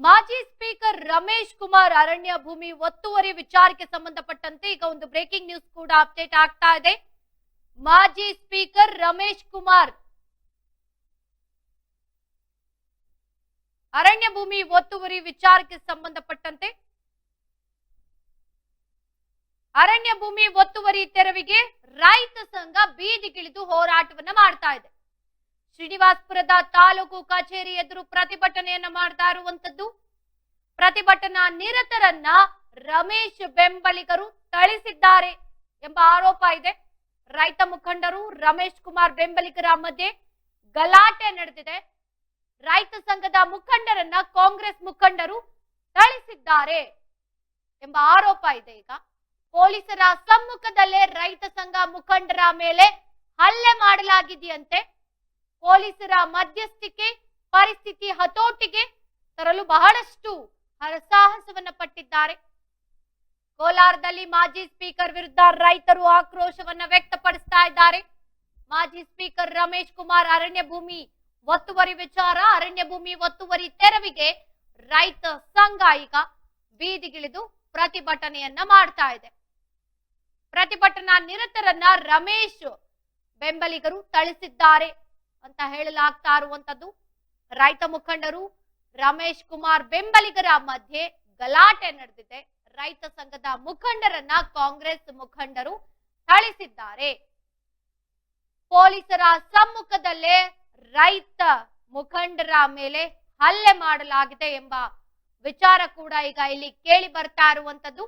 ಮಾಜಿ ಸ್ಪೀಕರ್ ರಮೇಶ್ ಕುಮಾರ್ ಅರಣ್ಯ ಭೂಮಿ ಒತ್ತುವರಿ ವಿಚಾರಕ್ಕೆ ಸಂಬಂಧಪಟ್ಟಂತೆ ಈಗ ಒಂದು ಬ್ರೇಕಿಂಗ್ ನ್ಯೂಸ್ ಕೂಡ ಅಪ್ಡೇಟ್ ಆಗ್ತಾ ಇದೆ. ಮಾಜಿ ಸ್ಪೀಕರ್ ರಮೇಶ್ ಕುಮಾರ್ ಅರಣ್ಯ ಭೂಮಿ ಒತ್ತುವರಿ ವಿಚಾರಕ್ಕೆ ಸಂಬಂಧಪಟ್ಟಂತೆ ಅರಣ್ಯ ಭೂಮಿ ಒತ್ತುವರಿ ತೆರವಿಗೆ ರೈತ ಸಂಘ ಬೀದಿಗಿಳಿದು ಹೋರಾಟವನ್ನ ಮಾಡ್ತಾ ಇದೆ. ಶ್ರೀನಿವಾಸಪುರದ ತಾಲೂಕು ಕಚೇರಿ ಎದುರು ಪ್ರತಿಭಟನೆಯನ್ನ ಮಾಡ್ತಾ ಇರುವಂತದ್ದು. ಪ್ರತಿಭಟನಾ ನಿರತರನ್ನ ರಮೇಶ್ ಬೆಂಬಲಿಗರು ಥಳಿಸಿದ್ದಾರೆ ಎಂಬ ಆರೋಪ ಇದೆ. ರೈತ ಮುಖಂಡರು ರಮೇಶ್ ಕುಮಾರ್ ಬೆಂಬಲಿಗರ ಮಧ್ಯೆ ಗಲಾಟೆ ನಡೆದಿದೆ. ರೈತ ಸಂಘದ ಮುಖಂಡರನ್ನ ಕಾಂಗ್ರೆಸ್ ಮುಖಂಡರು ಥಳಿಸಿದ್ದಾರೆ ಎಂಬ ಆರೋಪ ಇದೆ. ಈಗ ಪೊಲೀಸರ ಸಮ್ಮುಖದಲ್ಲೇ ರೈತ ಸಂಘ ಮುಖಂಡರ ಮೇಲೆ ಹಲ್ಲೆ ಮಾಡಲಾಗಿದೆಯಂತೆ. ಪೊಲೀಸರ ಮಧ್ಯಸ್ಥಿಕೆ ಪರಿಸ್ಥಿತಿ ಹತೋಟಿಗೆ ತರಲು ಬಹಳಷ್ಟು ಹರಸಾಹಸವನ್ನ ಪಟ್ಟಿದ್ದಾರೆ. ಕೋಲಾರದಲ್ಲಿ ಮಾಜಿ ಸ್ಪೀಕರ್ ವಿರುದ್ಧ ರೈತರು ಆಕ್ರೋಶವನ್ನ ವ್ಯಕ್ತಪಡಿಸ್ತಾ ಇದ್ದಾರೆ. ಮಾಜಿ ಸ್ಪೀಕರ್ ರಮೇಶ್ ಕುಮಾರ್ ಅರಣ್ಯ ಭೂಮಿ ಒತ್ತುವರಿ ವಿಚಾರ, ಅರಣ್ಯ ಭೂಮಿ ಒತ್ತುವರಿ ತೆರವಿಗೆ ರೈತ ಸಂಘ ಈಗ ಬೀದಿಗಿಳಿದು ಪ್ರತಿಭಟನೆಯನ್ನ ಮಾಡ್ತಾ ಇದೆ. ಪ್ರತಿಭಟನಾ ನಿರತರನ್ನ ರಮೇಶ್ ಬೆಂಬಲಿಗರು ಥಳಿಸಿದ್ದಾರೆ ಅಂತ ಹೇಳಲಾಗ್ತಾ ಇರುವಂತದ್ದು. ರೈತ ಮುಖಂಡರು ರಮೇಶ್ ಕುಮಾರ್ ಬೆಂಬಲಿಗರ ಮಧ್ಯೆ ಗಲಾಟೆ ನಡೆದಿದೆ. ರೈತ ಸಂಘದ ಮುಖಂಡರನ್ನ ಕಾಂಗ್ರೆಸ್ ಮುಖಂಡರು ಥಳಿಸಿದ್ದಾರೆ. ಪೊಲೀಸರ ಸಮ್ಮುಖದಲ್ಲೇ ರೈತ ಮುಖಂಡರ ಮೇಲೆ ಹಲ್ಲೆ ಮಾಡಲಾಗಿದೆ ಎಂಬ ವಿಚಾರ ಕೂಡ ಈಗ ಇಲ್ಲಿ ಕೇಳಿ ಬರ್ತಾ ಇರುವಂತದ್ದು.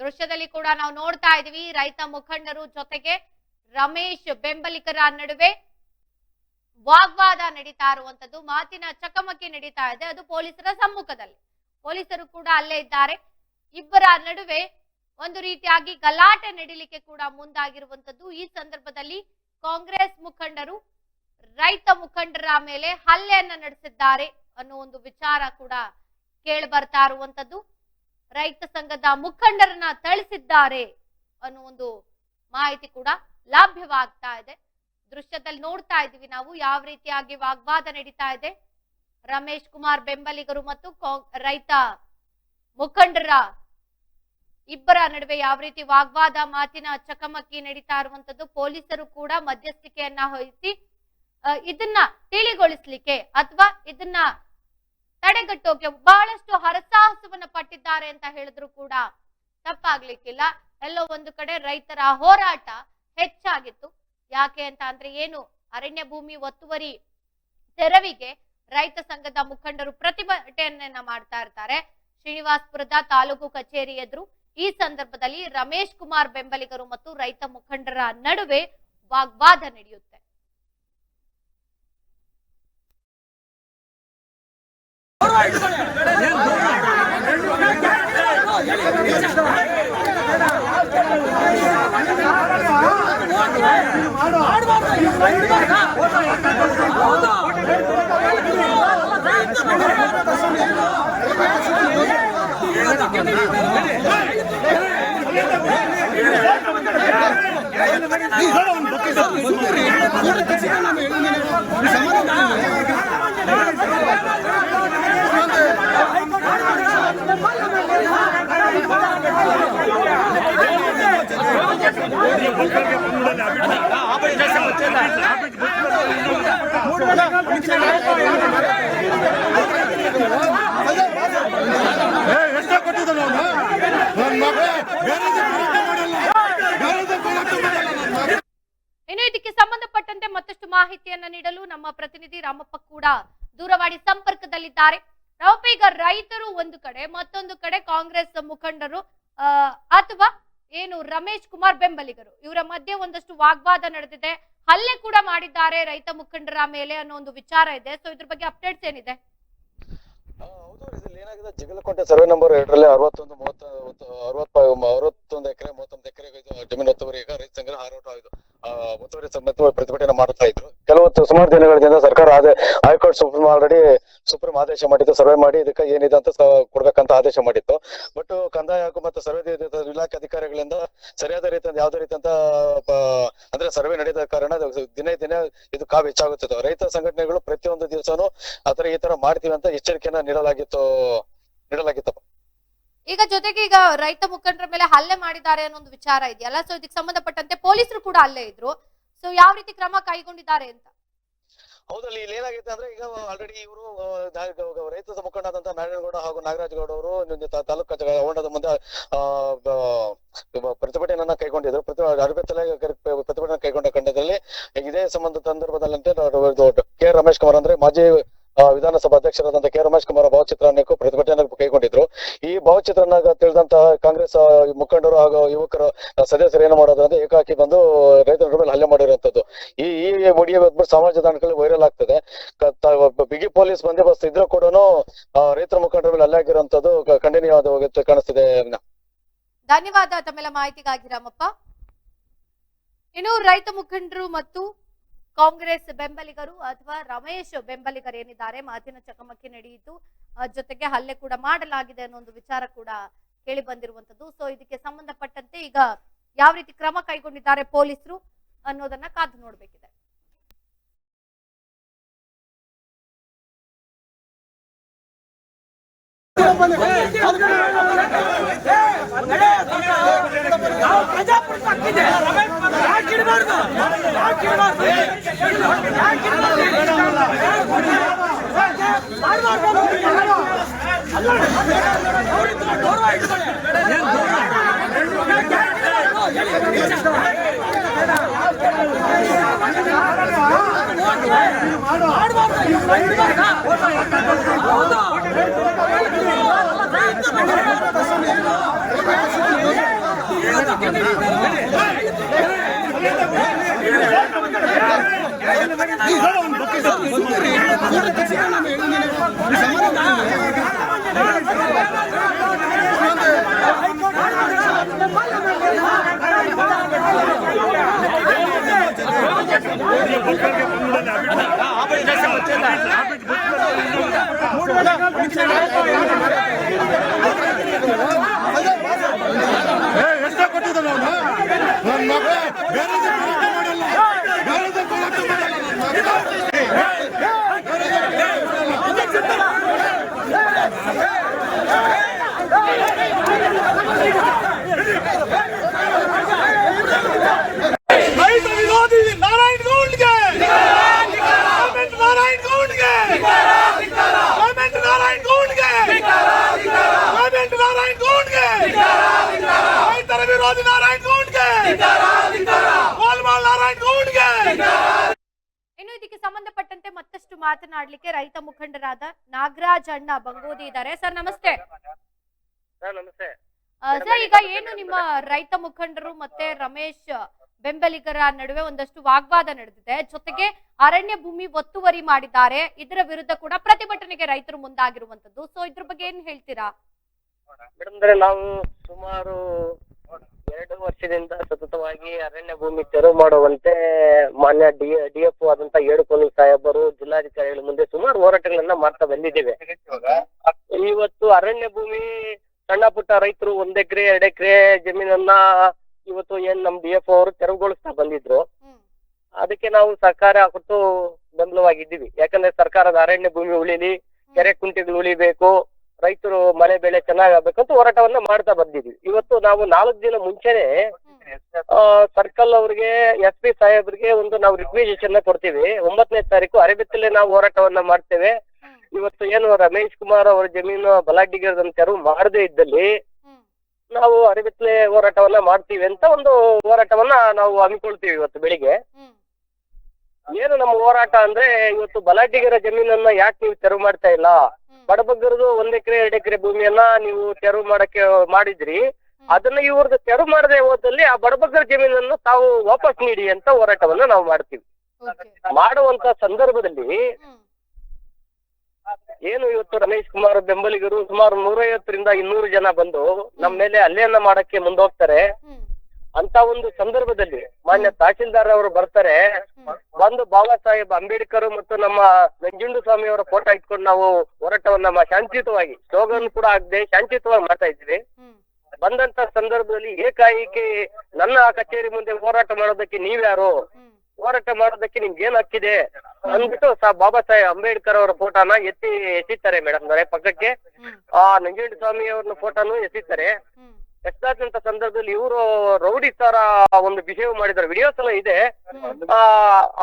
ದೃಶ್ಯದಲ್ಲಿ ಕೂಡ ನಾವು ನೋಡ್ತಾ ಇದೀವಿ, ರೈತ ಮುಖಂಡರು ಜೊತೆಗೆ ರಮೇಶ್ ಬೆಂಬಲಿಗರ ನಡುವೆ ವಾಗ್ವಾದ ನಡೀತಾ ಇರುವಂತದ್ದು, ಮಾತಿನ ಚಕಮಕಿ ನಡೀತಾ ಇದೆ. ಅದು ಪೊಲೀಸರ ಸಮ್ಮುಖದಲ್ಲಿ, ಪೊಲೀಸರು ಕೂಡ ಅಲ್ಲೇ ಇದ್ದಾರೆ. ಇಬ್ಬರ ನಡುವೆ ಒಂದು ರೀತಿಯಾಗಿ ಗಲಾಟೆ ನಡೀಲಿಕ್ಕೆ ಕೂಡ ಮುಂದಾಗಿರುವಂತದ್ದು. ಈ ಸಂದರ್ಭದಲ್ಲಿ ಕಾಂಗ್ರೆಸ್ ಮುಖಂಡರು ರೈತ ಮುಖಂಡರ ಮೇಲೆ ಹಲ್ಲೆಯನ್ನ ನಡೆಸಿದ್ದಾರೆ ಅನ್ನೋ ಒಂದು ವಿಚಾರ ಕೂಡ ಕೇಳಿ ಬರ್ತಾ ಇರುವಂತದ್ದು. ರೈತ ಸಂಘದ ಮುಖಂಡರನ್ನ ಥಳಿಸಿದ್ದಾರೆ ಅನ್ನೋ ಒಂದು ಮಾಹಿತಿ ಕೂಡ ಲಭ್ಯವಾಗ್ತಾ ಇದೆ. ದೃಶ್ಯದಲ್ಲಿ ನೋಡ್ತಾ ಇದೀವಿ ನಾವು ಯಾವ ರೀತಿಯಾಗಿ ವಾಗ್ವಾದ ನಡೀತಾ ಇದೆ. ರಮೇಶ್ ಕುಮಾರ್ ಬೆಂಬಲಿಗರು ಮತ್ತು ರೈತ ಮುಖಂಡರ ಇಬ್ಬರ ನಡುವೆ ಯಾವ ರೀತಿ ವಾಗ್ವಾದ, ಮಾತಿನ ಚಕಮಕಿ ನಡೀತಾ ಇರುವಂತದ್ದು. ಪೊಲೀಸರು ಕೂಡ ಮಧ್ಯಸ್ಥಿಕೆಯನ್ನ ವಹಿಸಿ ಇದನ್ನ ತಿಳಿಗೊಳಿಸ್ಲಿಕ್ಕೆ ಅಥವಾ ಇದನ್ನ ತಡೆಗಟ್ಟೋಕೆ ಬಹಳಷ್ಟು ಹರಸಾಹಸವನ್ನ ಪಟ್ಟಿದ್ದಾರೆ ಅಂತ ಹೇಳಿದ್ರು ಕೂಡ ತಪ್ಪಾಗ್ಲಿಕ್ಕಿಲ್ಲ. ಎಲ್ಲೋ ಒಂದು ಕಡೆ ರೈತರ ಹೋರಾಟ ಹೆಚ್ಚಾಗಿತ್ತು. ಯಾಕೆ ಅಂತ ಅಂದ್ರೆ ಏನು, ಅರಣ್ಯ ಭೂಮಿ ಒತ್ತುವರಿ ತೆರವಿಗೆ ರೈತ ಸಂಘದ ಮುಖಂಡರು ಪ್ರತಿಭಟನೆಯನ್ನ ಮಾಡ್ತಾ ಇರ್ತಾರೆ ಶ್ರೀನಿವಾಸಪುರದ ತಾಲೂಕು ಕಚೇರಿ ಎದುರು. ಈ ಸಂದರ್ಭದಲ್ಲಿ ರಮೇಶ್ ಕುಮಾರ್ ಬೆಂಬಲಿಗರು ಮತ್ತು ರೈತ ಮುಖಂಡರ ನಡುವೆ ವಾಗ್ವಾದ ನಡೆಯುತ್ತೆ. ಇನ್ನು ಇದಕ್ಕೆ ಸಂಬಂಧಪಟ್ಟಂತೆ ಮತ್ತಷ್ಟು ಮಾಹಿತಿಯನ್ನ ನೀಡಲು ನಮ್ಮ ಪ್ರತಿನಿಧಿ ರಾಮಪ್ಪ ಕೂಡ ದೂರವಾಣಿ ಸಂಪರ್ಕದಲ್ಲಿದ್ದಾರೆ. ರಾಮಪ್ಪ, ಈಗ ರೈತರು ಒಂದು ಕಡೆ, ಮತ್ತೊಂದು ಕಡೆ ಕಾಂಗ್ರೆಸ್ ಮುಖಂಡರು ಅಥವಾ ಏನು ರಮೇಶ್ ಕುಮಾರ್ ಬೆಂಬಲಿಗರು, ಇವರ ಮಧ್ಯೆ ಒಂದಷ್ಟು ವಾಗ್ವಾದ ನಡೆದಿದೆ. ಹಲ್ಲೆ ಕೂಡ ಮಾಡಿದ್ದಾರೆ ರೈತ ಮುಖಂಡರ ಮೇಲೆ ಅನ್ನೋ ಒಂದು ವಿಚಾರ ಇದೆ. ಸೊ ಇದ್ರ ಬಗ್ಗೆ ಅಪ್ಡೇಟ್ಸ್ ಏನಿದೆ? ಹೌದು, ಇದ್ರಲ್ಲಿ ಏನಾಗಿದೆ, ಜಿಗಲಕೋಟೆ ಸರ್ವೆ ನಂಬರ್ 2ರಲ್ಲಿ 61 ಎಕರೆ 31 ಎಕರೆ ಜಮೀನು ಒತ್ತುವರಿ ಈಗ ರೈತ ಸಂಘದ ಹೋರಾಟ ಆಯ್ತು. ಒತ್ತುವರಿ ಪ್ರತಿಭಟನೆ ಮಾಡ್ತಾ ಇದ್ರು. ಕೆಲವು ಸುಮಾರು ದಿನಗಳಿಂದ ಸರ್ಕಾರ ಹೈಕೋರ್ಟ್ ಸುಪ್ರೀಂ ಆದೇಶ ಮಾಡಿತ್ತು, ಸರ್ವೆ ಮಾಡಿ ಇದಕ್ಕೆ ಏನಿದೆ ಅಂತ ಕೊಡ್ಬೇಕಂತ ಆದೇಶ ಮಾಡಿತ್ತು. ಬಟ್ ಕಂದಾಯ ಹಾಗೂ ಮತ್ತು ಸರ್ವೆ ಇಲಾಖೆ ಅಧಿಕಾರಿಗಳಿಂದ ಸರಿಯಾದ ರೀತಿಯಿಂದ ಯಾವುದೇ ರೀತಿಯಂತ ಅಂದ್ರೆ ಸರ್ವೆ ನಡೆದ ಕಾರಣ ದಿನೇ ದಿನೇ ಇದು ಕಾವು ಹೆಚ್ಚಾಗುತ್ತದೆ. ರೈತ ಸಂಘಟನೆಗಳು ಪ್ರತಿಯೊಂದು ದಿವಸನೂ ಈ ತರ ಮಾಡ್ತೀವಿ ಅಂತ ಎಚ್ಚರಿಕೆಯನ್ನ ನೀಡಲಾಗಿತ್ತಪ್ಪ. ಈಗ ಜೊತೆಗೆ ಈಗ ರೈತ ಮುಖಂಡರ ಮೇಲೆ ಹಲ್ಲೆ ಮಾಡಿದ್ದಾರೆ ಅನ್ನೋ ಒಂದು ವಿಚಾರ ಇದೆಯಲ್ಲ, ಸೊ ಇದಕ್ಕೆ ಸಂಬಂಧಪಟ್ಟಂತೆ ಪೊಲೀಸರು ಕೂಡ ಅಲ್ಲೇ ಇದ್ರು. ಸೊ ಯಾವ ರೀತಿ ಕ್ರಮ ಕೈಗೊಂಡಿದ್ದಾರೆ ಅಂತ? ಹೌದಲ್ಲಿ ಇಲ್ಲಿ ಏನಾಗಿದೆ ಅಂದ್ರೆ ಈಗ ಆಲ್ರೆಡಿ ಇವರು ರೈತ ಮುಖಂಡರಾದಂತ ನಾರಾಯಣಗೌಡ ಹಾಗೂ ನಾಗರಾಜ್ ಗೌಡ ಅವರು ತಾಲೂಕು ಹೊಂಡದ ಮುಂದೆ ಪ್ರತಿಭಟನೆಯನ್ನ ಕೈಗೊಂಡಿದ್ರು. ಪ್ರತಿಭಟನೆ ಕೈಗೊಂಡ ಖಂಡದಲ್ಲಿ ಇದೇ ಸಂದರ್ಭದಲ್ಲಿ ಕೆ ರಮೇಶ್ ಕುಮಾರ್ ಅಂದ್ರೆ ಮಾಜಿ ವಿಧಾನಸಭಾ ಅಧ್ಯಕ್ಷರಾದಂತಹ ಕೆ ರಮೇಶ್ ಕುಮಾರ್ ಭಾವಚಿತ್ರಕ್ಕೂ ಪ್ರತಿಭಟನೆ ಕೈಗೊಂಡಿದ್ರು. ಈ ಭಾವಚಿತ್ರನ ತಿಳಿದಂತಹ ಕಾಂಗ್ರೆಸ್ ಮುಖಂಡರು ಹಾಗೂ ಯುವಕರು ಸದಸ್ಯರು ಏನು ಮಾಡೋದು ಅಂದ್ರೆ ಏಕಾಕಿ ಬಂದು ರೈತರ ಮೇಲೆ ಹಲ್ಲೆ ಮಾಡಿರುವಂತದ್ದು ಈ ವಿಡಿಯೋ ಸಮಾಜ ತಾಣಗಳಲ್ಲಿ ವೈರಲ್ ಆಗ್ತದೆ. ಬಿಗಿ ಪೊಲೀಸ್ ಬಂದೋಬಸ್ತ್ ಇದ್ರೂ ಕೂಡ ರೈತರ ಮುಖಂಡರ ಮೇಲೆ ಹಲ್ಲೆ ಆಗಿರುವಂತದ್ದು ಖಂಡನೀಯವಾದ ಕಾಣಿಸ್ತಿದೆ. ಧನ್ಯವಾದ ತಮ್ಮೆಲ್ಲ ಮಾಹಿತಿಗಾಗಿ ರಾಮಪ್ಪ. ಇನ್ನು ರೈತ ಮುಖಂಡರು ಮತ್ತು ಕಾಂಗ್ರೆಸ್ ಬೆಂಬಲಿಗರು ಅಥವಾ ರಮೇಶ್ ಬೆಂಬಲಿಗರು ಏನಿದ್ದಾರೆ ಮಾತಿನ ಚಕಮಕಿ ನಡೆಯಿತು, ಜೊತೆಗೆ ಹಲ್ಲೆ ಕೂಡ ಮಾಡಲಾಗಿದೆ ಅನ್ನೋ ಒಂದು ವಿಚಾರ ಕೂಡ ಕೇಳಿ ಬಂದಿರುವಂತದ್ದು. ಸೊ ಇದಕ್ಕೆ ಸಂಬಂಧಪಟ್ಟಂತೆ ಈಗ ಯಾವ ರೀತಿ ಕ್ರಮ ಕೈಗೊಂಡಿದ್ದಾರೆ ಪೊಲೀಸರು ಅನ್ನೋದನ್ನ ಕಾದು ನೋಡ್ಬೇಕಿದೆ. ಇನ್ನು ಇದಕ್ಕೆ ಸಂಬಂಧಪಟ್ಟಂತೆ ಮತ್ತಷ್ಟು ಮಾತನಾಡ್ಲಿಕ್ಕೆ ರೈತ ಮುಖಂಡರಾದ ನಾಗರಾಜ್ ಅಣ್ಣ ಬಂಗೋದಿ ಇದ್ದಾರೆ. ಸರ್ ನಮಸ್ತೆ. ನಮಸ್ತೆ ಸರ್, ಈಗ ಏನು ನಿಮ್ಮ ರೈತ ಮುಖಂಡರು ಮತ್ತೆ ರಮೇಶ್ ಬೆಂಬಲಿಗರ ನಡುವೆ ಒಂದಷ್ಟು ವಾಗ್ವಾದ ನಡೆದಿದೆ, ಜೊತೆಗೆ ಅರಣ್ಯ ಭೂಮಿ ಒತ್ತುವರಿ ಮಾಡಿದ್ದಾರೆ, ಇದರ ವಿರುದ್ಧ ಕೂಡ ಪ್ರತಿಭಟನೆಗೆ ರೈತರು ಮುಂದಾಗಿರುವಂತದ್ದು. ಸೊ ಇದ್ರ ಬಗ್ಗೆ ಏನ್ ಹೇಳ್ತೀರಾ? ಮೇಡಮ್, ನಾವು ಸುಮಾರು 2 ವರ್ಷದಿಂದ ಸತತವಾಗಿ ಅರಣ್ಯ ಭೂಮಿ ತೆರವು ಮಾಡುವಂತೆ ಮಾನ್ಯ ಡಿಎಫ್ಒ ಆದಂತ ಏಡುಕೋನಿ ಸಾಹೇಬರು ಜಿಲ್ಲಾಧಿಕಾರಿಗಳ ಮುಂದೆ ಸುಮಾರು ಹೋರಾಟಗಳನ್ನ ಮಾಡ್ತಾ ಬಂದಿದ್ದೇವೆ. ಇವತ್ತು ಅರಣ್ಯ ಭೂಮಿ ಸಣ್ಣ ಪುಟ್ಟ ರೈತರು 1 ಎಕರೆ 2 ಎಕರೆ ಜಮೀನನ್ನ ಇವತ್ತು ಏನ್ ನಮ್ ಡಿಎಫ್ಒ ಅವರು ತೆರವುಗೊಳಿಸ್ತಾ ಬಂದಿದ್ರು. ಅದಕ್ಕೆ ನಾವು ಸರ್ಕಾರ ಕೊಟ್ಟು ಬೆಂಬಲವಾಗಿದ್ದೀವಿ. ಯಾಕಂದ್ರೆ ಸರ್ಕಾರದ ಅರಣ್ಯ ಭೂಮಿ ಉಳಿಲಿ, ಕೆರೆ ಕುಂಟೆಗಳು ಉಳಿಬೇಕು, ರೈತರು ಮಳೆ ಬೆಳೆ ಚೆನ್ನಾಗಾಗಬೇಕಂತ ಹೋರಾಟವನ್ನ ಮಾಡ್ತಾ ಬಂದಿದ್ವಿ. ಇವತ್ತು ನಾವು 4 ದಿನ ಮುಂಚೆನೆ ಸರ್ಕಲ್ ಅವ್ರಿಗೆ SP ಸಾಹೇಬ್ರಿಗೆ ನಾವು ರಿಕ್ವೆಸಿಷನ್ ಕೊಡ್ತೀವಿ. 9ನೇ ತಾರೀಕು ಅರೆಬೆತ್ತಲೆ ನಾವು ಹೋರಾಟವನ್ನ ಮಾಡ್ತೇವೆ. ಇವತ್ತು ಏನು ರಮೇಶ್ ಕುಮಾರ್ ಅವರ ಜಮೀನು ಬಲಾಢ್ಯಗಿರದನ್ನ ತೆರವು ಮಾಡದೇ ಇದ್ದಲ್ಲಿ ನಾವು ಅರೆಬೆತ್ತಲೆ ಹೋರಾಟವನ್ನ ಮಾಡ್ತೀವಿ ಅಂತ ಒಂದು ಹೋರಾಟವನ್ನ ನಾವು ಹಮ್ಮಿಕೊಳ್ತೀವಿ. ಇವತ್ತು ಬೆಳಿಗ್ಗೆ ಏನು ನಮ್ಮ ಹೋರಾಟ ಅಂದ್ರೆ, ಇವತ್ತು ಬಲಾಢ್ಯಗಿರ ಜಮೀನನ್ನ ಯಾಕೆ ನೀವು ತೆರವು ಮಾಡ್ತಾ ಇಲ್ಲ? ಬಡಬಗ್ಗರದು 1 ಎಕರೆ 2 ಎಕರೆ ಭೂಮಿಯನ್ನ ನೀವು ತೆರವು ಮಾಡಿದ್ರಿ, ಅದನ್ನ ಇವ್ರದ್ದು ತೆರವು ಮಾಡದೆ ಹೋದಲ್ಲಿ ಆ ಬಡಬಗ್ಗರ ಜಮೀನನ್ನು ತಾವು ವಾಪಸ್ ನೀಡಿ ಅಂತ ಹೋರಾಟವನ್ನ ನಾವು ಮಾಡ್ತೀವಿ. ಮಾಡುವಂತ ಸಂದರ್ಭದಲ್ಲಿ ಏನು ಇವತ್ತು ರಮೇಶ್ ಕುಮಾರ್ ಬೆಂಬಲಿಗರು ಸುಮಾರು 150ರಿಂದ 200 ಜನ ಬಂದು ನಮ್ಮ ಮೇಲೆ ಹಲ್ಲೆಯನ್ನ ಮಾಡಕ್ಕೆ ಮುಂದೋಗ್ತಾರೆ. ಅಂತ ಒಂದು ಸಂದರ್ಭದಲ್ಲಿ ಮಾನ್ಯ ತಹಶೀಲ್ದಾರ್ ಅವರು ಬರ್ತಾರೆ, ಬಂದು ಬಾಬಾ ಸಾಹೇಬ್ ಅಂಬೇಡ್ಕರ್ ಮತ್ತು ನಮ್ಮ ನಂಜುಂಡಸ್ವಾಮಿ ಅವರ ಫೋಟೋ ಇಟ್ಕೊಂಡು ನಾವು ಹೋರಾಟವನ್ನ ಶಾಂತಿಯುತವಾಗಿ ಸ್ಲೋಗನ್ ಕೂಡ ಆಗದೆ ಶಾಂತಿಯುತವಾಗಿ ಮಾಡ್ತಾ ಇದ್ವಿ. ಬಂದಂತ ಸಂದರ್ಭದಲ್ಲಿ ಏಕಾಏಕಿ ನನ್ನ ಕಚೇರಿ ಮುಂದೆ ಹೋರಾಟ ಮಾಡೋದಕ್ಕೆ ನೀವ್ಯಾರು, ಹೋರಾಟ ಮಾಡೋದಕ್ಕೆ ನಿಮ್ಗೆ ಏನ್ ಹಕ್ಕಿದೆ ಅಂದ್ಬಿಟ್ಟು ಬಾಬಾ ಸಾಹೇಬ್ ಅಂಬೇಡ್ಕರ್ ಅವರ ಫೋಟೋನ ಎಸಿತಾರೆ ಮೇಡಮ್ ಅವರೇ ಪಕ್ಕಕ್ಕೆ. ಆ ನಂಜುಂಡಸ್ವಾಮಿ ಅವ್ರನ್ನ ಫೋಟೋನು ಎಸಿತಾರೆ. ಎಷ್ಟಾದಂತ ಸಂದರ್ಭದಲ್ಲಿ ಇವರು ರೌಡಿ ತರ ಒಂದು ಬಿಹೇವ್ ಮಾಡಿದಾರೆ, ವಿಡಿಯೋಸ್ ಎಲ್ಲ ಇದೆ.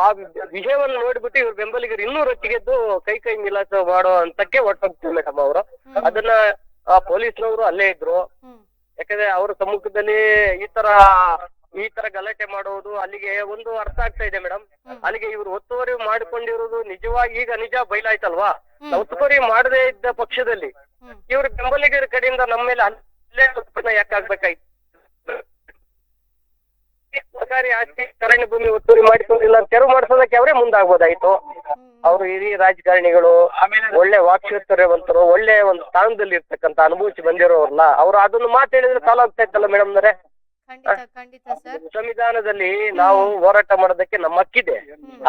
ಆ ವಿಷಯವನ್ನು ನೋಡ್ಬಿಟ್ಟು ಇವ್ರ ಬೆಂಬಲಿಗರು ಇನ್ನೂ ರೊಚ್ಚಿಗೆದ್ದು ಕೈ ಮಿಲಾಸ ಮಾಡೋ ಅಂತಕ್ಕೆ ಹೊರಟೋಗ್ತೀವಿ ಮೇಡಮ್ ಅವರು. ಅದನ್ನ ಪೊಲೀಸ್ನವರು ಅಲ್ಲೇ ಇದ್ರು. ಯಾಕಂದ್ರೆ ಅವ್ರ ಸಮ್ಮುಖದಲ್ಲಿ ಈ ತರ ಗಲಾಟೆ ಮಾಡುವುದು ಅಲ್ಲಿಗೆ ಒಂದು ಅರ್ಥ ಆಗ್ತಾ ಇದೆ ಮೇಡಮ್. ಅಲ್ಲಿಗೆ ಇವ್ರು ಒತ್ತುವರಿ ಮಾಡಿಕೊಂಡಿರೋದು ನಿಜವಾಗಿ ಈಗ ನಿಜ ಬಯಲಾಯ್ತಲ್ವಾ. ಒತ್ತುವರಿ ಮಾಡದೇ ಇದ್ದ ಪಕ್ಷದಲ್ಲಿ ಇವ್ರ ಬೆಂಬಲಿಗರ ಕಡೆಯಿಂದ ನಮ್ಮ ಮೇಲೆ ಅಲ್ಲೇ ಯಾಕೆ ಆಗ್ಬೇಕಾಯ್ತು? ಸರ್ಕಾರಿ ಆಸ್ತಿ ಅರಣ್ಯ ಭೂಮಿ ಒತ್ತುವರಿ ಮಾಡಿಕೊಂಡಿಲ್ಲ ತೆರವು ಮಾಡಿಸೋದಕ್ಕೆ ಅವರೇ ಮುಂದಾಗ್ಬೋದಾಯ್ತು. ಅವರು ಹಿರಿಯ ರಾಜಕಾರಣಿಗಳು, ಒಳ್ಳೆ ವಾಕ್ಚಾತುರ್ಯವಂತರು, ಒಳ್ಳೆ ಒಂದು ಸ್ಥಾನದಲ್ಲಿ ಇರ್ತಕ್ಕಂತ ಅನುಭವಿಸಿ ಬಂದಿರೋರ್ಲ ಅವ್ರು ಅದನ್ನು ಮಾತು ಹೇಳಿದ್ರೆ ಸಾಲ ಆಗ್ತಾ ಇತ್ತಲ್ಲ ಮೇಡಮ್ ಅವರೇ. ಸಂವಿಧಾನದಲ್ಲಿ ನಾವು ಹೋರಾಟ ಮಾಡೋದಕ್ಕೆ ನಮ್ಮ ಹಕ್ಕಿದೆ.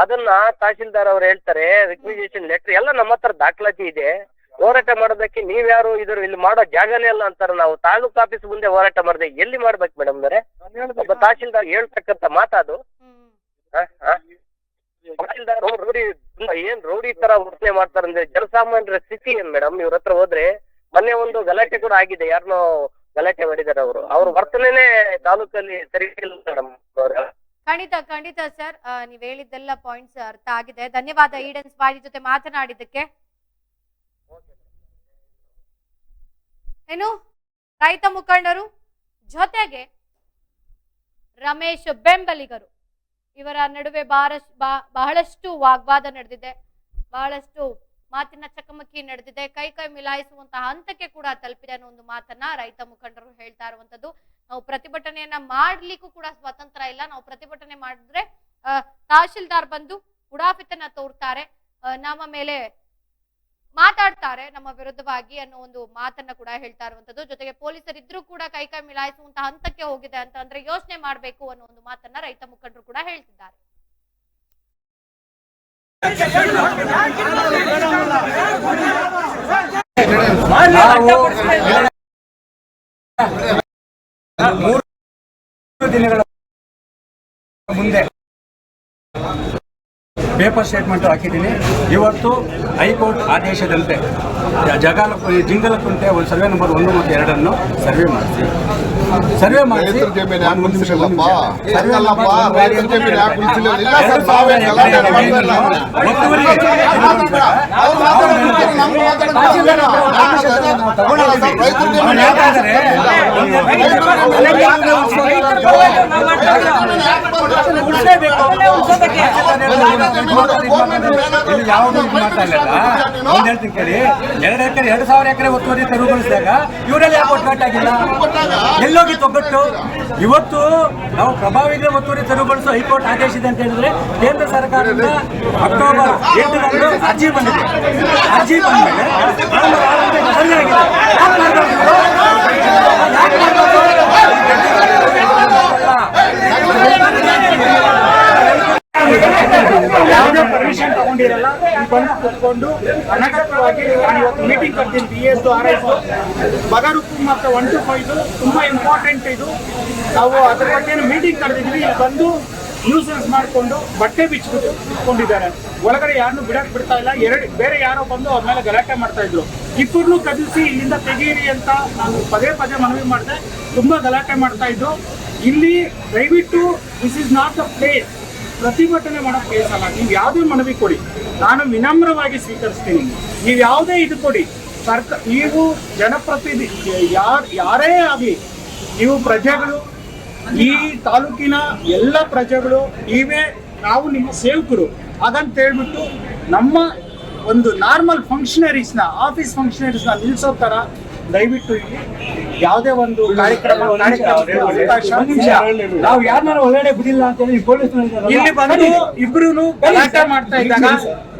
ಅದನ್ನ ತಹಶೀಲ್ದಾರ್ ಅವ್ರು ಹೇಳ್ತಾರೆ, ರಿಕ್ವಿಸಿಷನ್ ಲೆಟರ್ ಎಲ್ಲ ನಮ್ಮ ಹತ್ರ ದಾಖಲಾತಿ ಇದೆ. ಹೋರಾಟ ಮಾಡೋದಕ್ಕೆ ನೀವ್ಯಾರು ಇಲ್ಲಿ ಮಾಡೋ ಜಾಗನೇ ಅಲ್ಲ ಅಂತಾರೆ. ನಾವು ತಾಲೂಕ್ ಆಫೀಸ್ ಮುಂದೆ ಹೋರಾಟ ಮಾಡಿದೆ ಎಲ್ಲಿ ಮಾಡ್ಬೇಕು ಮೇಡಮ್ ಅವರೇ? ಒಬ್ಬ ತಹಶೀಲ್ದಾರ್ ಹೇಳ್ತಕ್ಕಂತ ಮಾತಾದು. ತಹಶೀಲ್ದಾರ್ ಏನ್ ರೌಡಿ ತರ ವರ್ತನೆ ಮಾಡ್ತಾರಂದ್ರೆ ಜನಸಾಮಾನ್ಯರ ಸ್ಥಿತಿ ಏನ್ ಮೇಡಮ್? ಇವ್ರ ಹತ್ರ ಹೋದ್ರೆ ಮೊನ್ನೆ ಒಂದು ಗಲಾಟೆ ಕೂಡ ಆಗಿದೆ, ಯಾರನ್ನೋ ಗಲಾಟೆ ಮಾಡಿದಾರೆ ಅವರು. ಅವ್ರ ವರ್ತನೆನೇ ತಾಲೂಕಲ್ಲಿ ಸರಿ ಇಲ್ಲ ಮೇಡಮ್. ಖಂಡಿತ ಸರ್, ನೀವ್ ಹೇಳಿದ್ದೆಲ್ಲ ಪಾಯಿಂಟ್ಸ್ ಅರ್ಥ ಆಗಿದೆ. ಧನ್ಯವಾದ ಈಡನ್ ಸ್ವಾಡಿ ಜೊತೆ ಮಾತನಾಡಿದ್ದಕ್ಕೆ. ಏನು ರೈತ ಮುಖಂಡರು ಜೊತೆಗೆ ರಮೇಶ್ ಬೆಂಬಲಿಗರು ಇವರ ನಡುವೆ ಬಹಳಷ್ಟು ವಾಗ್ವಾದ ನಡೆದಿದೆ, ಬಹಳಷ್ಟು ಮಾತಿನ ಚಕಮಕಿ ನಡೆದಿದೆ, ಕೈ ಮಿಲಾಯಿಸುವಂತಹ ಹಂತಕ್ಕೆ ಕೂಡ ತಲುಪಿದೆ ಅನ್ನೋ ಒಂದು ಮಾತನ್ನ ರೈತ ಮುಖಂಡರು ಹೇಳ್ತಾ ಇರುವಂತದ್ದು. ನಾವು ಪ್ರತಿಭಟನೆಯನ್ನ ಮಾಡ್ಲಿಕ್ಕೂ ಕೂಡ ಸ್ವತಂತ್ರ ಇಲ್ಲ. ನಾವು ಪ್ರತಿಭಟನೆ ಮಾಡಿದ್ರೆ ತಹಶೀಲ್ದಾರ್ ಬಂದು ಉಡಾಫಿತನ ತೋರ್ತಾರೆ, ನಮ್ಮ ಮೇಲೆ ಮಾತಾಡ್ತಾರೆ, ನಮ್ಮ ವಿರುದ್ಧವಾಗಿ ಅನ್ನೋ ಒಂದು ಮಾತನ್ನ ಕೂಡ ಹೇಳ್ತಾ ಇರುವಂತದ್ದು. ಜೊತೆಗೆ ಪೊಲೀಸರಿದ್ರೂ ಕೂಡ ಕೈ ಮಿಲಾಯಿಸುವಂತಹ ಹಂತಕ್ಕೆ ಹೋಗಿದೆ ಅಂತ ಅಂದ್ರೆ ಯೋಚನೆ ಮಾಡ್ಬೇಕು ಅನ್ನೋ ಒಂದು ಮಾತನ್ನ ರೈತ ಮುಖಂಡರು ಕೂಡ ಹೇಳ್ತಿದ್ದಾರೆ. ದಿನಗಳ ಮುಂದೆ ಪೇಪರ್ ಸ್ಟೇಟ್ಮೆಂಟ್ ಹಾಕಿದ್ದೀನಿ. ಇವತ್ತು ಹೈಕೋರ್ಟ್ ಆದೇಶದಂತೆ ಜಿಂಗಲಕುಂಟೆ ಒಂದು ಸರ್ವೆ ನಂಬರ್ 1 ಮತ್ತು 2 ಸರ್ವೆ ಮಾಡಿಸಿ ಯಾವುದು ಮಾತಾಡಲ್ಲ. ಒಂದ್ ಹೇಳ್ತೀನಿ ಕೇಳಿ, 2,000 ಎಕರೆ ಒತ್ತುವರಿ ತೆರವುಗೊಳಿಸಿದಾಗ ಇವರಲ್ಲಿ ಯಾಕೆ ಒಟ್ಟಾಗಿಲ್ಲ? ಎಲ್ಲೋಗಿ ತೊಗ್ಗಟ್ಟು? ಇವತ್ತು ನಾವು ಪ್ರಭಾವಿಗೆ ಒತ್ತುವರಿ ತೆರವುಗೊಳಿಸೋ ಹೈಕೋರ್ಟ್ ಆದೇಶ ಇದೆ ಅಂತ ಹೇಳಿದ್ರೆ ಕೇಂದ್ರ ಸರ್ಕಾರದಿಂದ ಅಕ್ಟೋಬರ್ 8ರಂದು ಅರ್ಜಿ ಬಂದಿದೆ. ಅರ್ಜಿ ಬಂದ್ಮೇಲೆ ಯಾವುದೇ ಪರ್ಮಿಷನ್ ತಗೊಂಡಿರಲ್ಲ, ಬಂದು ಕುತ್ಕೊಂಡು ಅನಗತ್ಯವಾಗಿ ಇವತ್ತು ಮೀಟಿಂಗ್ ಕರ್ತೀನಿ. BS RS ಬಗರುಪ್ಪು ಮತ್ತು 1 to 5 ತುಂಬಾ ಇಂಪಾರ್ಟೆಂಟ್. ಇದು ನಾವು ಅದ್ರ ಬಗ್ಗೆ ಮೀಟಿಂಗ್ ಕರೆದಿದ್ವಿ. ಇಲ್ಲಿ ಬಂದು ನ್ಯೂಸೆನ್ಸ್ ಮಾಡಿಕೊಂಡು ಬಟ್ಟೆ ಬಿಚ್ಚಿಬಿಟ್ಟು ಇಟ್ಕೊಂಡಿದ್ದಾರೆ. ಒಳಗಡೆ ಯಾರನ್ನು ಬಿಡ್ತಾ ಇಲ್ಲ. ಬೇರೆ ಯಾರೋ ಬಂದು ಅವ್ರ ಮೇಲೆ ಗಲಾಟೆ ಮಾಡ್ತಾ ಇದ್ರು. ಇಬ್ಬರನ್ನು ಕದಿಸಿ ಇಲ್ಲಿಂದ ತೆಗೀರಿ ಅಂತ ನಾನು ಪದೇ ಮನವಿ ಮಾಡಿದೆ. ತುಂಬಾ ಗಲಾಟೆ ಮಾಡ್ತಾ ಇದ್ರು. ಇಲ್ಲಿ ದಯವಿಟ್ಟು this is not the place. ಪ್ರತಿಭಟನೆ ಮಾಡೋ ಪ್ಲೇಸ್ ಅಲ್ಲ. ನೀವು ಯಾವುದೇ ಮನವಿ ಕೊಡಿ, ನಾನು ವಿನಮ್ರವಾಗಿ ಸ್ವೀಕರಿಸ್ತೀನಿ. ನೀವು ಯಾವುದೇ ಇದು ಕೊಡಿ. ನೀವು ಜನಪ್ರತಿನಿಧಿ ಯಾರೇ ಆಗಲಿ, ನೀವು ಪ್ರಜೆಗಳು, ಈ ತಾಲೂಕಿನ ಎಲ್ಲ ಪ್ರಜೆಗಳು, ನಾವು ನಿಮ್ಮ ಸೇವಕರು. ಹಾಗಂತ ಹೇಳ್ಬಿಟ್ಟು ನಮ್ಮ ಒಂದು ನಾರ್ಮಲ್ ಫಂಕ್ಷನರೀಸ್ನ, ಆಫೀಸ್ ಫಂಕ್ಷನರೀಸ್ನ ನಿಲ್ಲಿಸೋ ಥರ ದಯವಿಟ್ಟು ಇಲ್ಲಿ ಯಾವುದೇ ಒಂದು ಕಾರ್ಯಕ್ರಮ ಅವಕಾಶ ನಾವು ಯಾರನ್ನ ಒಳಗಡೆ ಬಿಡಿಲ್ಲ ಅಂತ ಹೇಳಿ ಪೊಲೀಸ್ ಇಲ್ಲಿ ಬಂದು ಇಬ್ರು ಗಲಾಟೆ ಮಾಡ್ತಾ ಇದ್ದಾಗ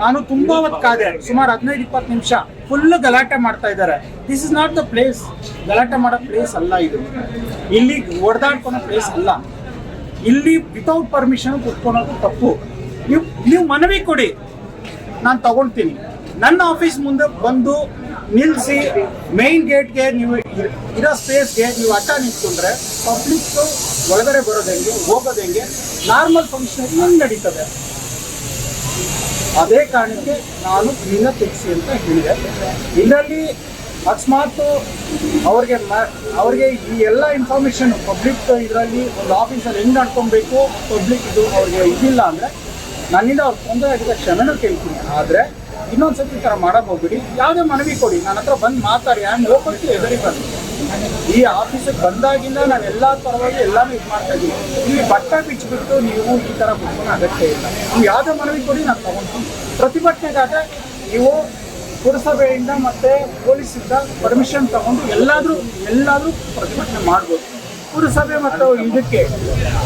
ನಾನು ತುಂಬಾ ಹೊತ್ತು ಕಾದೆ, ಸುಮಾರು 15-20 ನಿಮಿಷ ಫುಲ್ ಗಲಾಟೆ ಮಾಡ್ತಾ ಇದ್ದಾರೆ. This is not the place, ಗಲಾಟೆ ಮಾಡೋ ಪ್ಲೇಸ್ ಅಲ್ಲ ಇದು, ಇಲ್ಲಿ ಹೊಡೆದಾಡ್ಕೊಳೋ ಪ್ಲೇಸ್ ಅಲ್ಲ. ಇಲ್ಲಿ ವಿತೌಟ್ ಪರ್ಮಿಷನ್ ಕುತ್ಕೊಳೋದು ತಪ್ಪು. ನೀವು ಮನವಿ ಕೊಡಿ, ನಾನು ತಗೊಳ್ತೀನಿ. ನನ್ನ ಆಫೀಸ್ ಮುಂದೆ ಬಂದು ನಿಲ್ಲಿಸಿ ಮೇನ್ ಗೇಟ್ಗೆ ನೀವು ಇರೋ ಸ್ಪೇಸ್ಗೆ ನೀವು ಅಡ್ಡ ನಿಂತ್ಕೊಂಡ್ರೆ ಪಬ್ಲಿಕ್ ಒಳಗಡೆ ಬರೋದು ಹೆಂಗೆ, ಹೋಗೋದು ಹೆಂಗೆ, ನಾರ್ಮಲ್ ಫಂಕ್ಷನ್ ಹೆಂಗೆ ನಡೀತದೆ? ಅದೇ ಕಾರಣಕ್ಕೆ ನಾನು ಇದನ್ನ ತೆಗೆಸಿ ಅಂತ ಹೇಳಿದೆ. ಇದರಲ್ಲಿ ಅಕಸ್ಮಾತ್ ಅವ್ರಿಗೆ ಈ ಎಲ್ಲ ಇನ್ಫಾರ್ಮೇಶನ್ ಪಬ್ಲಿಕ್ ಇದರಲ್ಲಿ ಒಂದು ಆಫೀಸಲ್ಲಿ ಹೆಂಗೆ ನಡ್ಕೊಬೇಕು, ಪಬ್ಲಿಕ್ ಇದು ಅವ್ರಿಗೆ ಇದಿಲ್ಲ ಅಂದರೆ ನನ್ನಿಂದ ಅವ್ರು ತೊಂದರೆ ಆಗಿದ್ದ ಕ್ಷಮೆನೂ ಕೇಳ್ತೀನಿ. ಆದರೆ ಇನ್ನೊಂದ್ಸತಿ ಈ ಥರ ಮಾಡಕ್ಕೆ ಹೋಗ್ಬಿಡಿ. ಯಾವುದೇ ಮನವಿ ಕೊಡಿ, ನನ್ನ ಹತ್ರ ಬಂದು ಮಾತಾಡಿ. And open to everyone. ಈ ಆಫೀಸಿಗೆ ಬಂದಾಗಿಂದ ನಾನು ಎಲ್ಲ ಪರವಾಗಿ ಎಲ್ಲಾನು ಇದು ಮಾಡ್ತಾ ಇದ್ದೀನಿ. ಇಲ್ಲಿ ಬಟ್ಟೆ ಬಿಚ್ಚಿಬಿಟ್ಟು ನೀವು ಈ ಥರ ಬಿಟ್ಕೊಳೋ ಅಗತ್ಯ ಇಲ್ಲ. ನೀವು ಯಾವುದೇ ಮನವಿ ಕೊಡಿ, ನಾನು ತಗೊಳ್ತೀನಿ. ಪ್ರತಿಭಟನೆಗಾದರೆ ನೀವು ಪುರಸಭೆಯಿಂದ ಮತ್ತು ಪೊಲೀಸಿಂದ ಪರ್ಮಿಷನ್ ತಗೊಂಡು ಎಲ್ಲಾದರೂ ಪ್ರತಿಭಟನೆ ಮಾಡ್ಬೋದು. ಪುರಸಭೆ ಮತ್ತು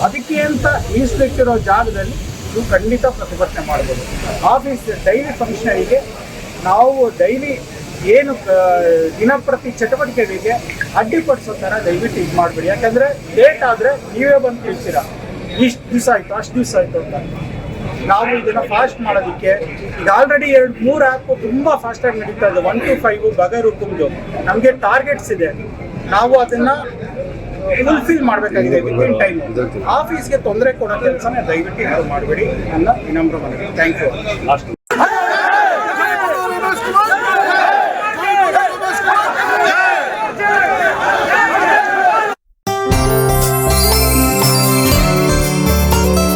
ಅದಕ್ಕೆ ಅಂತ ಮೀಸಲಿಟ್ಟಿರೋ ಜಾಗದಲ್ಲಿ ನೀವು ಖಂಡಿತ ಪ್ರತಿಭಟನೆ ಮಾಡ್ಬೋದು. ಆಫೀಸ್ ಡೈಲಿ ಫಂಕ್ಷನರಿಗೆ ನಾವು ಡೈಲಿ ಏನು ದಿನಪ್ರತಿ ಚಟುವಟಿಕೆಗಳಿಗೆ ಅಡ್ಡಿಪಡಿಸೋ ಥರ ದಯವಿಟ್ಟು ಇದು ಮಾಡಬೇಡಿ. ಯಾಕಂದರೆ ಲೇಟ್ ಆದರೆ ನೀವೇ ಬಂದು ತಿಳಿಸ್ತೀರಾ, ಇಷ್ಟು ದಿವಸ ಆಯಿತು, ಅಷ್ಟು ದಿವಸ ಆಯಿತು ಅಂತ. ನಾವು ಇದನ್ನು ಫಾಸ್ಟ್ ಮಾಡೋದಕ್ಕೆ ಈಗ ಆಲ್ರೆಡಿ 2-3 ಆ್ಯಪು ತುಂಬ ಫಾಸ್ಟಾಗಿ ನಡೀತಾ ಇದೆ. 1 to 5 ಬಗರುಕುಂದು ನಮಗೆ ಟಾರ್ಗೆಟ್ಸ್ ಇದೆ. ನಾವು ಅದನ್ನು ಫುಲ್ಫಿಲ್ ಮಾಡಬೇಕಾಗಿದೆ ವಿತಿನ್ ಟೈಮ್. ಆಫೀಸ್ಗೆ ತೊಂದರೆ ಕೊಡೋ ಕೆಲಸನ ದಯವಿಟ್ಟು ಯಾರು ಮಾಡಬೇಡಿ ನನ್ನ ವಿನಮ್ರ ಮನವಿ. Thank you.